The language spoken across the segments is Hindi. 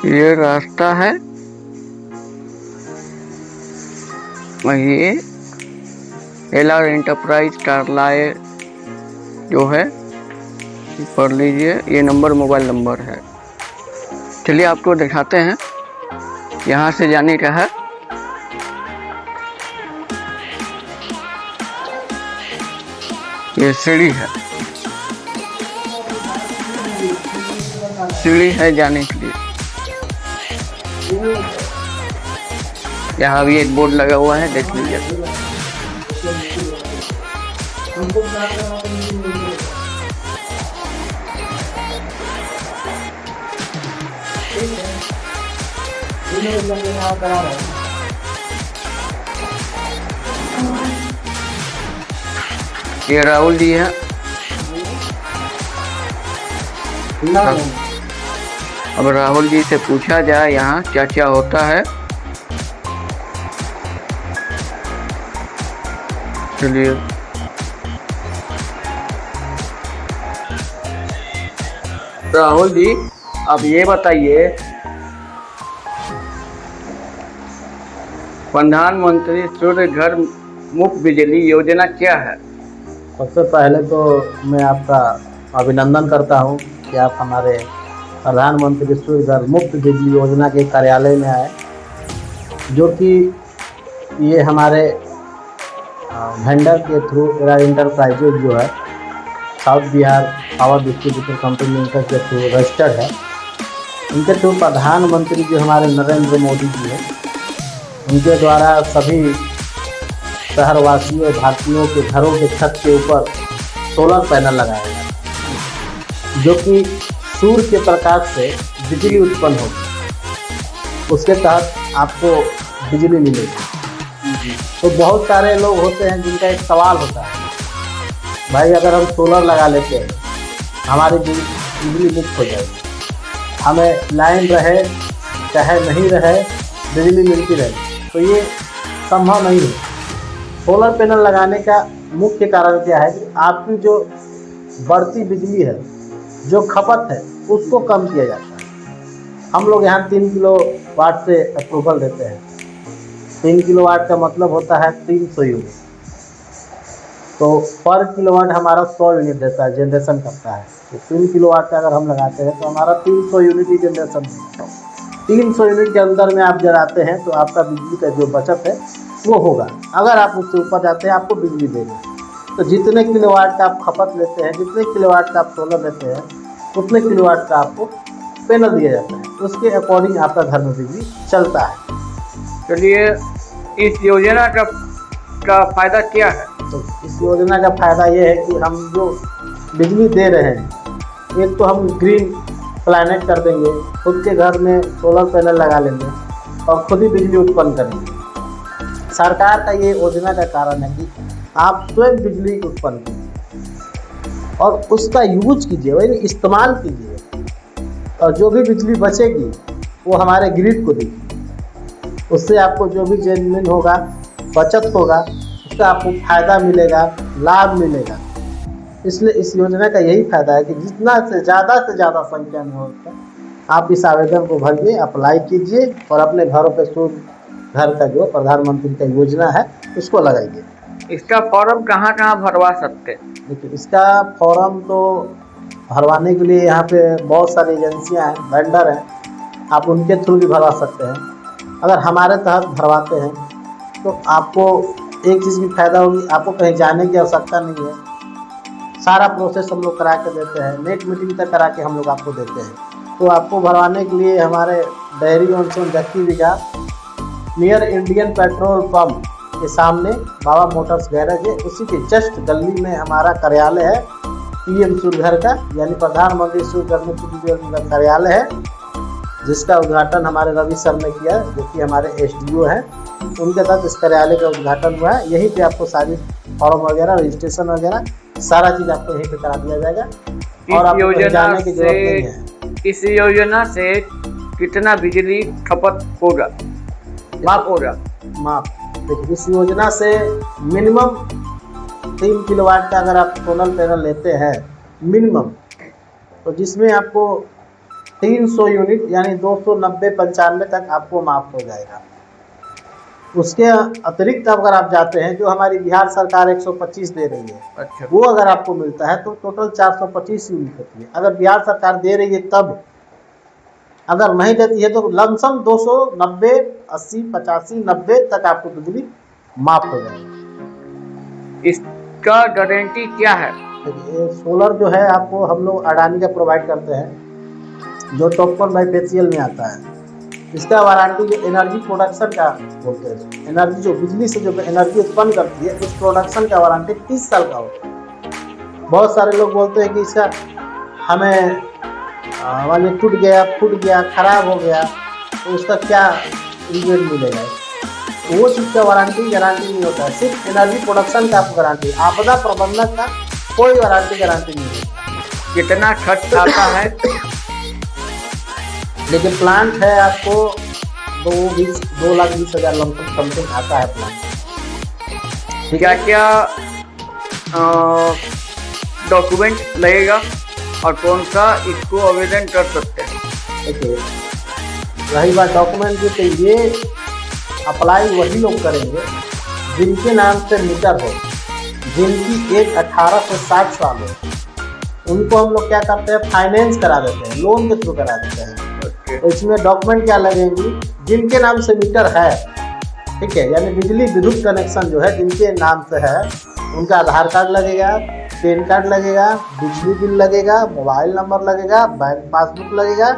ये रास्ता है और ये एलआर एंटरप्राइज टारलाए जो है पढ़ लीजिए। ये नंबर मोबाइल नंबर है। चलिए आपको दिखाते हैं। यहाँ से जाने का है। ये सीढ़ी है, सीढ़ी है जाने के लिए। यहाँ भी एक बोर्ड लगा हुआ है, देख लीजिए। ये राहुल जी है। अब राहुल जी से पूछा जाए यहाँ क्या क्या होता है। चलिए राहुल जी, अब ये बताइए, प्रधानमंत्री सूर्य घर मुफ्त बिजली योजना क्या है? सबसे पहले तो मैं आपका अभिनंदन करता हूं कि आप हमारे प्रधानमंत्री सूर्य घर मुफ्त बिजली योजना के कार्यालय में आए, जो कि ये हमारे वेंडर के थ्रू एलआर एंटरप्राइजेज जो है south Bihar power distributor company limited के थ्रू रजिस्टर्ड है। उनके थ्रू प्रधानमंत्री जो हमारे नरेंद्र मोदी जी हैं, उनके द्वारा सभी शहरवासियों भारतीयों के घरों के छत के ऊपर सोलर पैनल लगाया गया, जो कि सूर्य के प्रकाश से बिजली उत्पन्न होगी। उसके तहत आपको बिजली मिलेगी। तो बहुत सारे लोग होते हैं जिनका एक सवाल होता है, भाई अगर हम सोलर लगा लेते हैं हमारी बिजली मुक्त हो जाएगी, हमें लाइन रहे चाहे नहीं रहे बिजली मिलती रहे। तो ये संभव नहीं है। सोलर पैनल लगाने का मुख्य कारण क्या है कि आपकी जो बढ़ती बिजली है, जो खपत है, उसको कम किया जाता है। हम लोग यहाँ 3 किलो वाट से अप्रूवल देते हैं। 3 किलो वाट का मतलब होता है 300 यूनिट। तो पर किलोवाट हमारा 100 यूनिट देता है, जनरेशन करता है। तो 3 किलोवाट का अगर हम लगाते हैं तो हमारा 300 यूनिट ही जनरेशन होता है। 300 यूनिट के अंदर में आप जलाते हैं तो आपका बिजली का जो बचत है वो होगा। अगर आप उससे ऊपर जाते हैं आपको बिजली देंगे। तो जितने किलोवाट का आप खपत लेते हैं, जितने किलोवाट का आप सोलर लेते हैं, उतने किलोवाट का आपको पैनल दिया जाता है। उसके अकॉर्डिंग आपका घर में बिजली चलता है। चलिए इस योजना का फायदा क्या है? तो इस योजना का फायदा ये है कि हम जो बिजली दे रहे हैं, एक तो हम ग्रीन प्लानेट कर देंगे, खुद के घर में सोलर पैनल लगा लेंगे और खुद ही बिजली उत्पन्न करेंगे। सरकार का ये योजना का कारण है कि आप स्वयं बिजली उत्पन्न कीजिए और उसका यूज कीजिए, वही इस्तेमाल कीजिए, और जो भी बिजली बचेगी वो हमारे ग्रिड को दीजिए। उससे आपको जो भी जेन्युइन होगा, बचत होगा, उसका आपको फायदा मिलेगा, लाभ मिलेगा। इसलिए इस योजना का यही फायदा है कि जितना से ज़्यादा संख्या में हो आप इस आवेदन को भरिए, अप्लाई कीजिए और अपने घरों पे सूर्य घर का जो प्रधानमंत्री का योजना है उसको लगाइए। इसका फॉर्म कहाँ भरवा सकते हैं? देखिए, इसका फॉर्म तो भरवाने के लिए यहाँ पे बहुत सारी एजेंसियाँ हैं, वेंडर हैं, आप उनके थ्रू भी भरवा सकते हैं। अगर हमारे तहत भरवाते हैं तो आपको एक चीज़ की फायदा होगी, आपको कहीं जाने की आवश्यकता नहीं है। सारा प्रोसेस हम लोग करा के देते हैं, नेट मीटिंग तक करा के हम लोग आपको देते हैं। तो आपको भरवाने के लिए हमारे डेयरी ऑनसोन जक्की विकास नियर इंडियन पेट्रोल पंप के सामने बाबा मोटर्स गैरेज है, उसी के जस्ट गली में हमारा कार्यालय है। पीएम सूर्य घर का यानी प्रधानमंत्री सूर्य घर मुफ्त बिजली का कार्यालय है, जिसका उद्घाटन हमारे रवि सर ने किया, जो कि हमारे एसडीओ हैं। उनके तहत इस कार्यालय का उद्घाटन हुआ है। यहीं पे आपको सारी फॉर्म वगैरह, रजिस्ट्रेशन वगैरह सारा चीज़ आपको यहीं पे करा दिया जाएगा और आपको जाने की जरूरत नहीं है। इस योजना से कितना बिजली खपत होगा? माफ होगा? माफ। देखिए, इस योजना से मिनिमम 3 किलोवाट का अगर आप सोलर पैनल लेते हैं मिनिमम, तो जिसमें आपको 300 यूनिट यानी 290-95 तक आपको माफ हो जाएगा। उसके अतिरिक्त अगर आप जाते हैं, जो हमारी बिहार सरकार 125 दे रही है, अच्छा, वो अगर आपको मिलता है तो टोटल 425 यूनिट होती है। अगर बिहार सरकार दे रही है तब, अगर नहीं देती है तो लमसम 290, 80, 85, 90 तक आपको बिजली माफ हो जाएगी। इसका गारंटी क्या है? ये सोलर जो है आपको हम लोग अडानी का प्रोवाइड करते हैं, जो टॉपकॉन बाईफेशियल में आता है। इसका वारंटी जो एनर्जी प्रोडक्शन का बोलते हैं, एनर्जी जो बिजली से जो एनर्जी उत्पन्न करती है, उस प्रोडक्शन का वारंटी 30 साल का होता है। बहुत सारे लोग बोलते हैं कि इसका हमें मान लीजिए टूट गया, फूट गया, खराब हो गया तो उसका क्या रिजल्ट मिलेगा। वो चीज़ का गारंटी नहीं होता है, सिर्फ एनर्जी प्रोडक्शन का आपको गारंटी। आपदा प्रबंधन का कोई गारंटी नहीं है। कितना खर्च आता है? लेकिन प्लांट है आपको 2,20,000 लमसम समथिंग आता है प्लांट। क्या क्या डॉक्यूमेंट लगेगा और कौन सा इसको आवेदन कर सकते हैं? देखिए, रही बात डॉक्यूमेंट की, तो ये अप्लाई वही लोग करेंगे जिनके नाम से मीटर हो, जिनकी एज 18 से 60 साल हो। उनको हम लोग क्या करते हैं, फाइनेंस करा देते हैं, लोन के थ्रू करा देते हैं। तो इसमें डॉक्यूमेंट क्या लगेंगी, जिनके नाम से मीटर है, ठीक है, यानी बिजली विद्युत कनेक्शन जो है जिनके नाम से है, उनका आधार कार्ड लगेगा, पैन कार्ड लगेगा, बिजली बिल लगेगा, मोबाइल नंबर लगेगा, बैंक पासबुक लगेगा,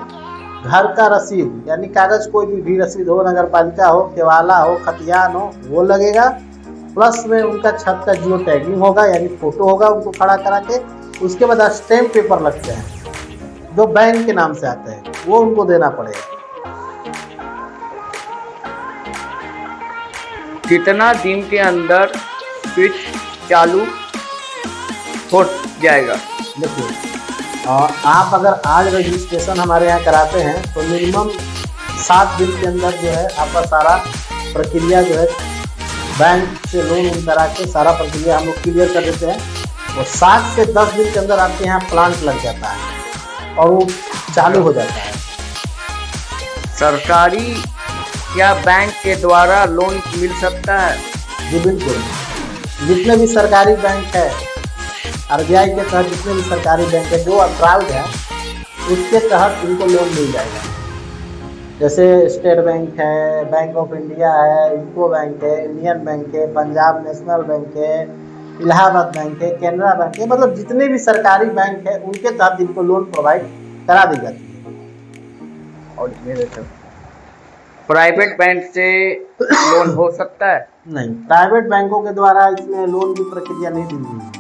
घर का रसीद यानी कागज कोई भी रसीद हो, नगर पालिका हो, केवाला हो, खतियान हो, वो लगेगा। प्लस में उनका छत का जियो टैगिंग होगा, यानी फोटो होगा उनको खड़ा करा के। उसके बाद स्टैम्प पेपर लगते हैं जो बैंक के नाम से आते हैं, वो उनको देना पड़ेगा। कितना दिन के अंदर स्विच चालू हो जाएगा? देखिए, आप अगर आज रजिस्ट्रेशन हमारे यहाँ कराते हैं तो मिनिमम 7 दिन के अंदर जो है आपका सारा प्रक्रिया जो है बैंक से लोन करा के सारा प्रक्रिया हम लोग क्लियर कर देते हैं। और 7 से 10 दिन के अंदर आपके यहाँ प्लांट लग जाता है और वो चालू हो जाता है। सरकारी या बैंक के द्वारा लोन मिल सकता है? जी बिल्कुल, जितने भी सरकारी बैंक है, RBI के तहत जितने भी सरकारी बैंक है जो अप्राइव्ड है, उसके तहत इनको लोन मिल जाएगा। जैसे स्टेट बैंक है, बैंक ऑफ इंडिया है, यूको बैंक है, इंडियन बैंक है, पंजाब नेशनल बैंक है, इलाहाबाद बैंक है, कैनरा बैंक है, मतलब जितने भी सरकारी बैंक है उनके तहत इनको लोन प्रोवाइड करा दी जाती है। और प्राइवेट बैंक से लोन हो सकता है? नहीं, प्राइवेट बैंकों के द्वारा इसमें लोन की प्रक्रिया नहीं दी गई है,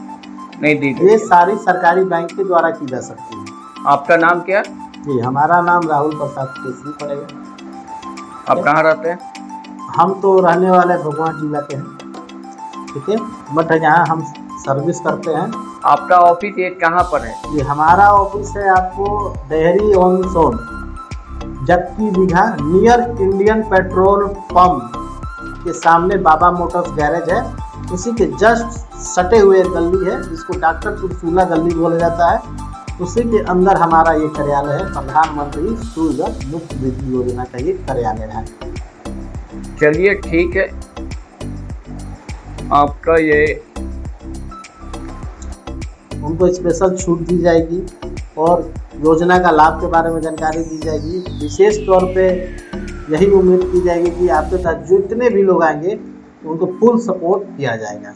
नहीं दी गई। ये सारी सरकारी बैंक के द्वारा की जा सकती है। आपका नाम क्या? जी, हमारा नाम राहुल प्रसाद केसरी पड़ेगा। आप कहाँ रहते हैं? हम तो रहने वाले भगवान जिला के हैं, ठीक है, बट यहाँ हम सर्विस करते हैं। आपका ऑफिस ये कहाँ पर है? ये हमारा ऑफिस है आपको Dehri on Sone, Jakki Bigha, near Indian petrol pump के सामने बाबा मोटर्स गैरेज है। उसी के जस्ट सटे हुए गली है जिसको डॉक्टर तुलसूला गली बोला जाता है। उसी के अंदर हमारा ये कार्यालय है। प्रधानमंत्री सूर्य मुफ्त बिजली योजना का ये कार्यालय है। चलिए ठीक है, आपका ये उनको स्पेशल छूट दी जाएगी और योजना का लाभ के बारे में जानकारी दी जाएगी। विशेष तौर पे यही उम्मीद की जाएगी कि आपके साथ जितने भी लोग आएंगे उनको फुल सपोर्ट किया जाएगा।